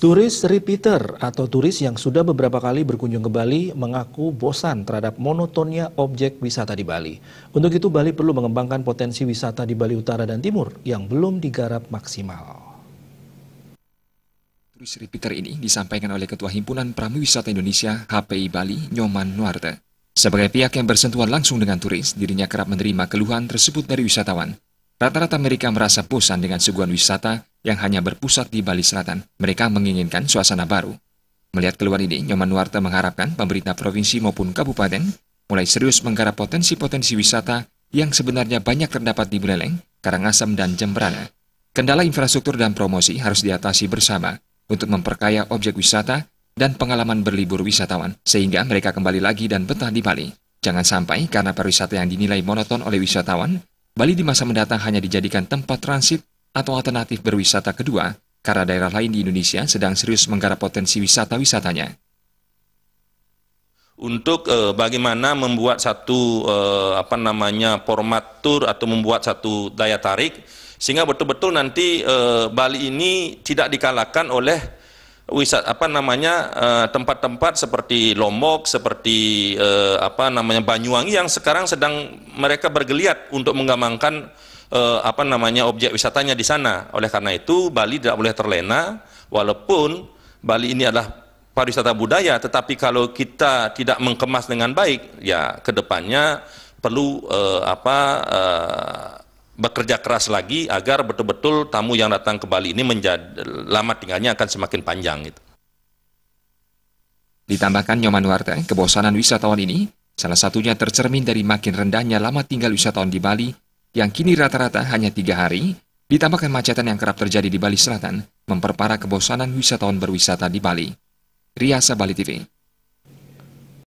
Turis repeater atau turis yang sudah beberapa kali berkunjung ke Bali mengaku bosan terhadap monotonnya objek wisata di Bali. Untuk itu Bali perlu mengembangkan potensi wisata di Bali Utara dan Timur yang belum digarap maksimal. Turis repeater ini disampaikan oleh Ketua Himpunan Pramuwisata Indonesia HPI Bali, Nyoman Nuarte. Sebagai pihak yang bersentuhan langsung dengan turis, dirinya kerap menerima keluhan tersebut dari wisatawan. Rata-rata mereka merasa bosan dengan suguhan wisata yang hanya berpusat di Bali Selatan. Mereka menginginkan suasana baru. Melihat keluhan ini, Nyoman Nuarte mengharapkan pemerintah provinsi maupun kabupaten mulai serius menggarap potensi-potensi wisata yang sebenarnya banyak terdapat di Buleleng, Karangasem, dan Jemberana. Kendala infrastruktur dan promosi harus diatasi bersama untuk memperkaya objek wisata dan pengalaman berlibur wisatawan, sehingga mereka kembali lagi dan betah di Bali. Jangan sampai karena pariwisata yang dinilai monoton oleh wisatawan, Bali di masa mendatang hanya dijadikan tempat transit atau alternatif berwisata kedua, karena daerah lain di Indonesia sedang serius menggarap potensi wisata-wisatanya. Untuk bagaimana membuat satu format tour atau membuat satu daya tarik, sehingga betul-betul nanti Bali ini tidak dikalahkan oleh tempat-tempat seperti Lombok, seperti Banyuwangi yang sekarang sedang mereka bergeliat untuk mengembangkan objek wisatanya di sana. Oleh karena itu Bali tidak boleh terlena, walaupun Bali ini adalah pariwisata budaya, tetapi kalau kita tidak mengemas dengan baik, ya kedepannya perlu bekerja keras lagi agar betul-betul tamu yang datang ke Bali ini lama tinggalnya akan semakin panjang. Gitu. Ditambahkan Nyoman Nuarte, kebosanan wisatawan ini salah satunya tercermin dari makin rendahnya lama tinggal wisatawan di Bali yang kini rata-rata hanya 3 hari, ditambah kemacetan yang kerap terjadi di Bali Selatan, memperparah kebosanan wisatawan berwisata di Bali. Riasa Bali TV.